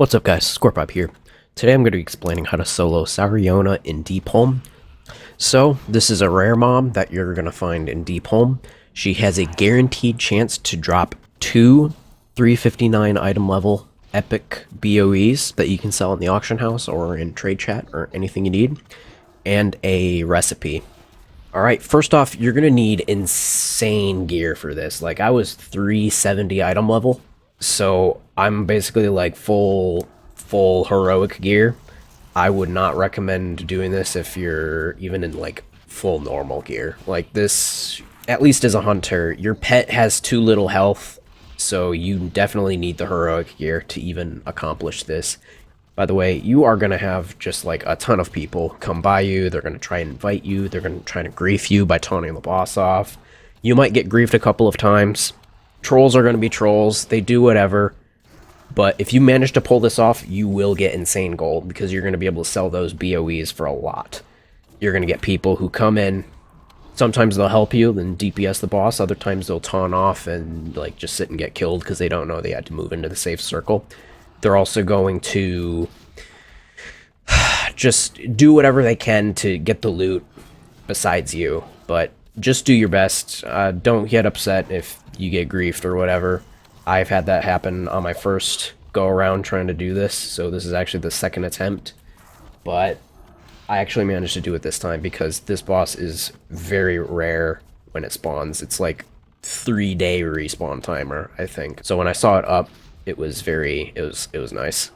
What's up guys, Scorpipe here. Today I'm going to be explaining how to solo Xariona in Deep Home. So, this is a rare mom that you're going to find in Deep Home. She has a guaranteed chance to drop 2 359 item level epic BOEs that you can sell in the auction house or in trade chat or anything you need, and a recipe. Alright, first off, you're going to need insane gear for this. Like, I was 370 item level. So I'm basically like full heroic gear. I would not recommend doing this if you're even in like full normal gear. Like this, at least as a hunter, your pet has too little health, so you definitely need the heroic gear to even accomplish this. By the way, you are going to have just like a ton of people come by you. They're going to try and invite you. They're going to try to grief you by taunting the boss off. You might get griefed a couple of times. Trolls are going to be trolls. They do whatever. But if you manage to pull this off, you will get insane gold because you're going to be able to sell those BOEs for a lot. You're going to get people who come in. Sometimes they'll help you and DPS the boss. Other times they'll taunt off and like just sit and get killed because they don't know they had to move into the safe circle. They're also going to just do whatever they can to get the loot besides you. But just do your best. Don't get upset if you get griefed or whatever. I've had that happen on my first go around trying to do this, so this is actually the second attempt. But I actually managed to do it this time because this boss is very rare when it spawns. It's like 3-day respawn timer, I think. So when I saw it up, it was nice.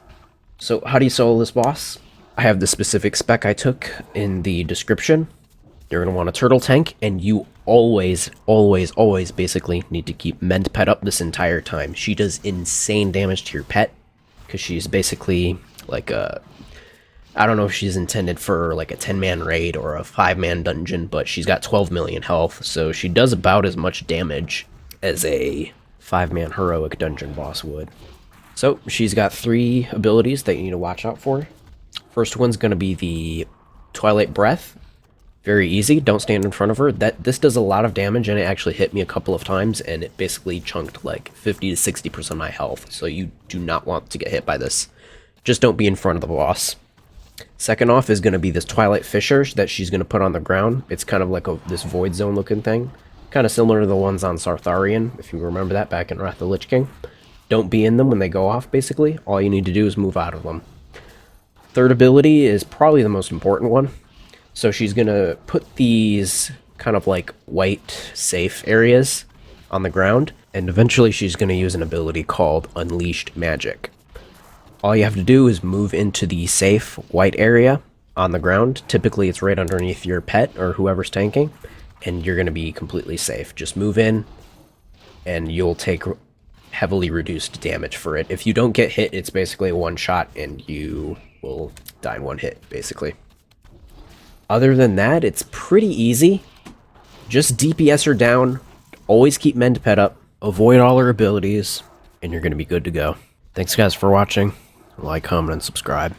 So how do you solo this boss? I have the specific spec I took in the description. You're going to want a turtle tank, and you always basically need to keep Ment Pet up this entire time. She does insane damage to your pet, because she's basically like a... I don't know if she's intended for like a 10-man raid or a 5-man dungeon, but she's got 12 million health, so she does about as much damage as a 5-man heroic dungeon boss would. So, she's got 3 abilities that you need to watch out for. First one's going to be the Twilight Breath. Very easy, don't stand in front of her. This does a lot of damage, and it actually hit me a couple of times, and it basically chunked like 50 to 60% of my health, so you do not want to get hit by this. Just don't be in front of the boss. Second off is going to be this Twilight Fissure that she's going to put on the ground. It's kind of like this Void Zone looking thing. Kind of similar to the ones on Sartharian, if you remember that back in Wrath of the Lich King. Don't be in them when they go off, basically. All you need to do is move out of them. Third ability is probably the most important one. So she's going to put these kind of like white safe areas on the ground, and eventually she's going to use an ability called Unleashed Magic. All you have to do is move into the safe white area on the ground. Typically it's right underneath your pet or whoever's tanking, and you're going to be completely safe. Just move in, and you'll take heavily reduced damage for it. If you don't get hit, it's basically a one shot, and you will die in one hit, basically. Other than that, it's pretty easy. Just DPS her down, always keep Ment Pet up, avoid all her abilities, and you're going to be good to go. Thanks guys for watching. Like, comment, and subscribe.